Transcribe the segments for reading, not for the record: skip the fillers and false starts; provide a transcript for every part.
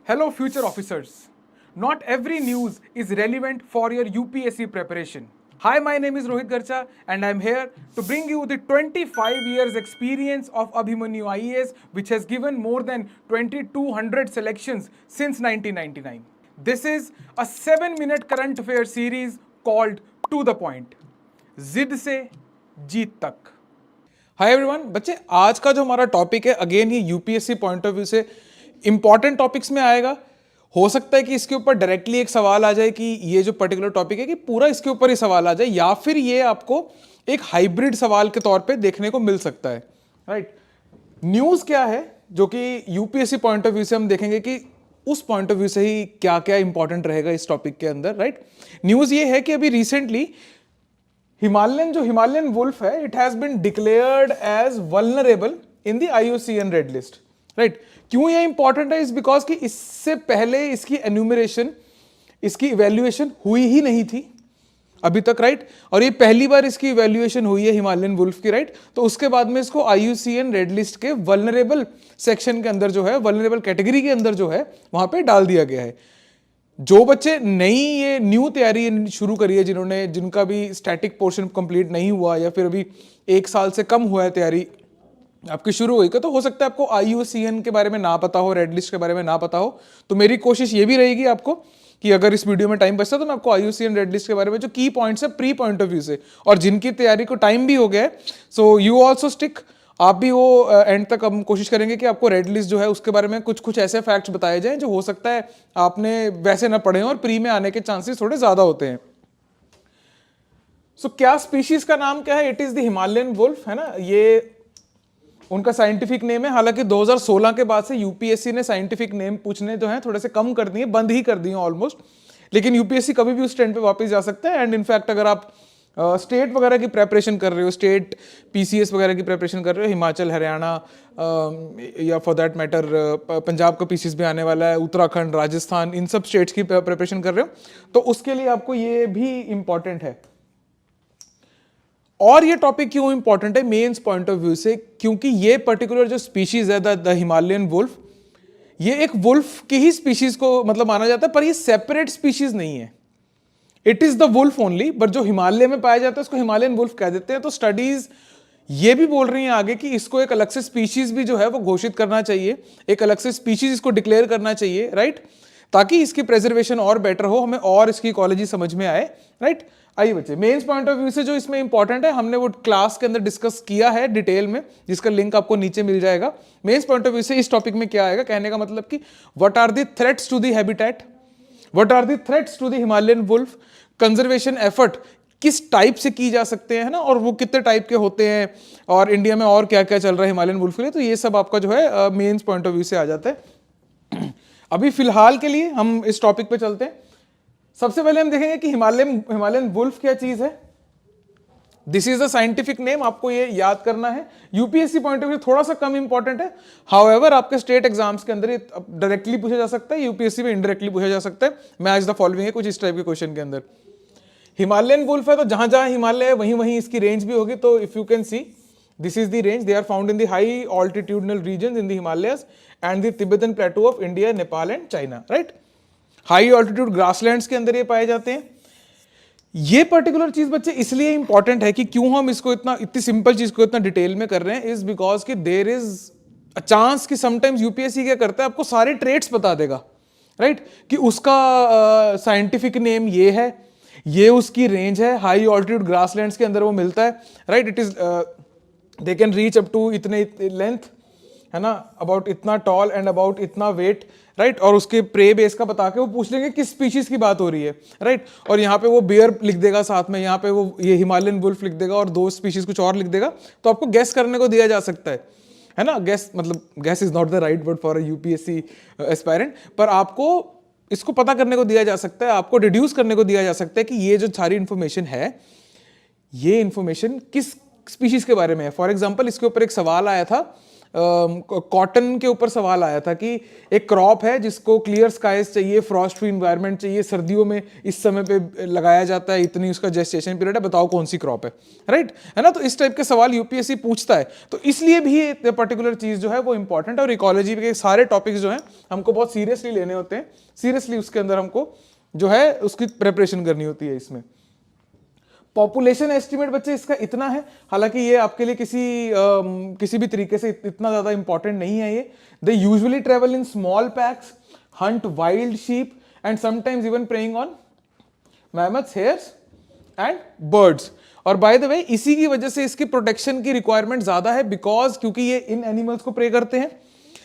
Hello, future officers. Not every news is relevant for your UPSC preparation. Hi, my name is Rohit Garcha, and I'm here to bring you the 25 years experience of Abhimanyu IAS, which has given more than 2200 selections since 1999. This is a 7-minute current affair series called To the Point. जिद से जीत तक. Hi everyone बच्चे, आज का जो हमारा topic है again he UPSC point of view से इंपॉर्टेंट टॉपिक्स में आएगा. हो सकता है कि इसके ऊपर डायरेक्टली एक सवाल आ जाए कि ये जो पर्टिकुलर टॉपिक है कि पूरा इसके ऊपर ही सवाल आ जाए, या फिर ये आपको एक हाइब्रिड सवाल के तौर पे देखने को मिल सकता है. राइट. न्यूज क्या है जो कि यूपीएससी पॉइंट ऑफ व्यू से हम देखेंगे कि उस पॉइंट ऑफ व्यू से ही क्या क्या इंपॉर्टेंट रहेगा इस टॉपिक के अंदर. राइट. न्यूज ये है कि अभी रिसेंटली हिमालयन वुल्फ है, it has been declared as vulnerable in the IUCN red list. Right. क्यों ये इंपॉर्टेंट है? इज बिकॉज कि इससे पहले इसकी एन्यूमरेशन, इसकी इवैल्यूएशन हुई ही नहीं थी अभी तक. राइट. और ये पहली बार इसकी इवैल्यूएशन हुई है हिमालयन वुल्फ की. राइट. तो उसके बाद में इसको IUCN रेड लिस्ट के वल्नरेबल सेक्शन के अंदर जो है, वल्नरेबल कैटेगरी के अंदर जो है, वहां पे डाल दिया गया है. जो बच्चे नई ये न्यू तैयारी शुरू करी है, जिनका भी स्टैटिक पोर्शन कंप्लीट नहीं हुआ या फिर अभी 1 साल से कम हुआ है तैयारी आपकी शुरू हुई, तो हो सकता है आपको IUCN के बारे में ना पता हो, रेड लिस्ट के बारे में ना पता हो. तो मेरी कोशिश ये भी रहेगी आपको कि अगर इस वीडियो में टाइम बचता तो मैं आपको IUCN रेड लिस्ट के बारे में जो की पॉइंट्स है प्री पॉइंट ऑफ व्यू से, और जिनकी तैयारी को टाइम भी हो गया है, सो यू ऑल्सो स्टिक, आप भी वो एंड तक हम कोशिश करेंगे कि आपको रेड लिस्ट जो है उसके बारे में कुछ ऐसे फैक्ट्स बताए जाएं जो हो सकता है आपने वैसे ना पढ़े और प्री में आने के चांसेस थोड़े ज्यादा होते हैं. सो क्या स्पीशीज का नाम क्या है? It is the Himalayan wolf, है ना. ये उनका साइंटिफिक नेम है. हालांकि 2016 के बाद से यूपीएससी ने साइंटिफिक नेम पूछने जो है थोड़े से कम कर दिए, बंद ही कर दिए ऑलमोस्ट. लेकिन यूपीएससी कभी भी उस ट्रेंड पे वापस जा सकता है. एंड इनफैक्ट अगर आप स्टेट वगैरह की प्रेपरेशन कर रहे हो, स्टेट PCS वगैरह की प्रेपरेशन कर रहे हो, हिमाचल, हरियाणा या फॉर दैट मैटर पंजाब का PCS भी आने वाला है, उत्तराखंड, राजस्थान, इन सब स्टेट्स की प्रेपरेशन कर रहे हो, तो उसके लिए आपको ये भी इंपॉर्टेंट है. और ये टॉपिक क्यों इंपॉर्टेंट है मेंस पॉइंट ऑफ व्यू से? क्योंकि ये पर्टिकुलर जो स्पीशीज है द हिमालयन वुल्फ, ये एक वुल्फ की ही स्पीशीज को मतलब माना जाता है, पर ये सेपरेट स्पीशीज नहीं है. It is the wolf only, but जो हिमालय में पाया जाता है उसको हिमालयन वुल्फ कह देते हैं. तो स्टडीज ये भी बोल रही हैं आगे कि इसको एक अलग से स्पीशीज भी जो है वो घोषित करना चाहिए, एक अलग से स्पीशीज इसको डिक्लेयर करना चाहिए. राइट. ताकि इसकी प्रेजर्वेशन और बेटर हो, हमें और इसकी इकोलॉजी समझ में आए. राइट. आइए बच्चे, मेंस पॉइंट ऑफ व्यू से जो इसमें इंपॉर्टेंट है, हमने वो क्लास के अंदर डिस्कस किया है डिटेल में, जिसका लिंक आपको नीचे मिल जाएगा. मेंस पॉइंट ऑफ व्यू से इस टॉपिक में क्या आएगा, कहने का मतलब कि what are the threats to the habitat, what are the threats to the Himalayan wolf, conservation effort किस टाइप से की जा सकते हैं ना, और वो कितने टाइप के होते हैं, और इंडिया में और क्या क्या चल रहा है हिमालयन वुल्फ के लिए. तो ये सब आपका जो है मेंस पॉइंट ऑफ व्यू से आ जाता है. अभी फिलहाल के लिए हम इस टॉपिक पे चलते हैं. सबसे पहले हम देखेंगे कि हिमालयन वुल्फ क्या चीज है. This is the scientific name, आपको ये याद करना है. यूपीएससी पॉइंट ऑफ व्यू थोड़ा सा कम इंपॉर्टेंट है, हाउएवर आपके स्टेट एग्जाम्स के अंदर ये डायरेक्टली पूछा जा सकता है, यूपीएससी में इनडायरेक्टली पूछा जा सकता है. मैच द फॉलोइंग है कुछ इस टाइप के क्वेश्चन के अंदर. हिमालयन वुल्फ है तो जहां जहां हिमालय है वहीं वहीं इसकी रेंज भी होगी. तो if you can see, this is the range. They are found in the high altitudinal region in the Himalayas and the Tibetan plateau of India, Nepal and China. Right. High altitude grasslands के अंदर ये पाए जाते हैं. ये पर्टिकुलर चीज बच्चे इसलिए इंपॉर्टेंट है कि क्यों हम इसको इतनी सिंपल चीज को इतना डिटेल में कर रहे हैं, इज बिकॉज कि देयर इज अ चांस कि समटाइम्स यूपीएससी क्या करता है, आपको सारे ट्रेट्स बता देगा. राइट. कि उसका साइंटिफिक नेम ये है, ये उसकी रेंज है, हाई ऑल्टीट्यूड ग्रासलैंड्स के अंदर वो मिलता है. Right. It is they can reach up to इतने लेंथ, है ना, अबाउट इतना टॉल एंड अबाउट इतना वेट. राइट. और उसके प्रे बेस का बता के वो पूछ लेंगे किस स्पीशीज की बात हो रही है. राइट. और यहाँ पे वो बियर लिख देगा, साथ में यहाँ पे वो ये हिमालयन वुल्फ लिख देगा, और 2 स्पीशीज कुछ और लिख देगा. तो आपको गेस करने को दिया जा सकता है ना. गेस मतलब guess is not the right word for a UPSC aspirant, पर आपको इसको पता करने को दिया जा सकता है, आपको डिड्यूस करने को दिया जा सकता है कि ये जो सारी इंफॉर्मेशन है, ये इंफॉर्मेशन किस स्पीशीज के बारे में है. फॉर एग्जाम्पल इसके ऊपर एक सवाल आया था कॉटन के ऊपर सवाल आया था कि एक क्रॉप है जिसको क्लियर स्काइज चाहिए, फ्रॉस्ट फ्री इन्वायरमेंट चाहिए, सर्दियों में इस समय पे लगाया जाता है, इतनी उसका जेस्टेशन पीरियड है, बताओ कौन सी क्रॉप है, राइट, है ना। तो इस टाइप के सवाल यूपीएससी पूछता है, तो इसलिए भी ये पर्टिकुलर चीज जो है वो इंपॉर्टेंट है। और इकोलॉजी के सारे टॉपिक्स जो है हमको बहुत सीरियसली लेने होते हैं, सीरियसली उसके अंदर हमको जो है उसकी प्रिपरेशन करनी होती है। इसमें पॉपुलेशन एस्टिमेट बच्चे इसका इतना है, हालांकि ये आपके लिए किसी भी तरीके से इतना ज्यादा इंपॉर्टेंट नहीं है। ये they usually travel in small PACS, Hunt wild sheep and sometimes even praying on mammoths, hairs and birds. और बाय द वे इसी की वजह से इसकी प्रोटेक्शन की रिक्वायरमेंट ज्यादा है, बिकॉज क्योंकि ये इन एनिमल्स को प्रे करते हैं,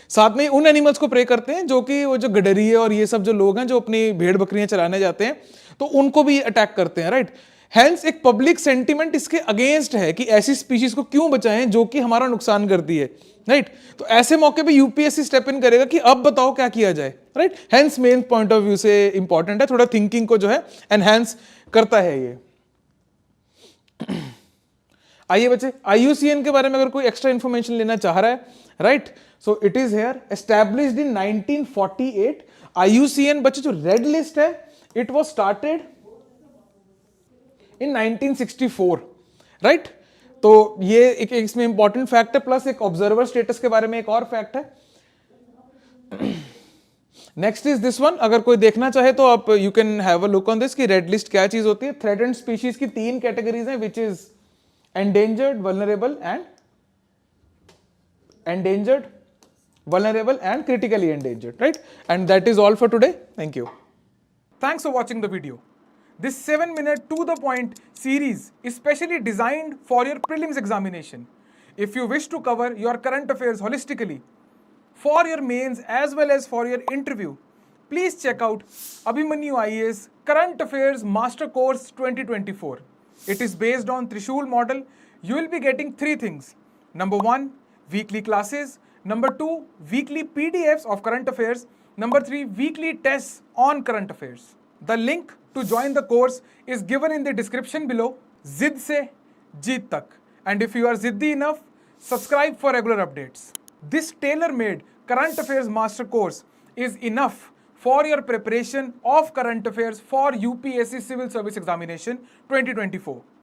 साथ में उन एनिमल्स को प्रे करते हैं जो कि वो जो गडरिये और ये सब जो लोग हैं जो अपनी भेड़ बकरियां चराने जाते हैं, तो उनको भी अटैक करते हैं, राइट। हेंस एक पब्लिक सेंटिमेंट इसके अगेंस्ट है कि ऐसी स्पीशीज को क्यों बचाएं जो कि हमारा नुकसान करती है, राइट। तो ऐसे मौके पे यूपीएससी स्टेप इन करेगा कि अब बताओ क्या किया जाए, right. Hence main point of view से इंपॉर्टेंट है, थोड़ा थिंकिंग को जो है एनहांस करता है ये। आइए बच्चे, IUCN के बारे में अगर कोई एक्स्ट्रा इंफॉर्मेशन लेना चाह रहा है, right, so it is here, established in 1948। IUCN बच्चे जो रेड लिस्ट है, it was started in 1964, right. तो ये एक इसमें इंपॉर्टेंट फैक्ट है, प्लस एक ऑब्जर्वर स्टेटस के बारे में एक और फैक्ट है। नेक्स्ट इज दिस वन, अगर कोई देखना चाहे तो आप you can have a look on this कि रेड लिस्ट क्या चीज होती है। थ्रेटेंड स्पीशीज की 3 कैटेगरीज हैं, which is endangered, vulnerable and critically endangered, right? And that is all for today. Thank you. Thanks for watching the video. This 7-minute to the point series is specially designed for your prelims examination. If you wish to cover your current affairs holistically for your mains as well as for your interview, please check out Abhimanyu IAS Current Affairs Master Course 2024. It is based on Trishul model. You will be getting 3 things. Number 1, weekly classes. Number 2, weekly PDFs of current affairs. Number 3, weekly tests on current affairs. The link to join the course is given in the description below. Zid se jeet tak. And if you are ziddy enough, subscribe for regular updates. This tailor-made current affairs master course is enough for your preparation of current affairs for UPSC Civil Service Examination 2024.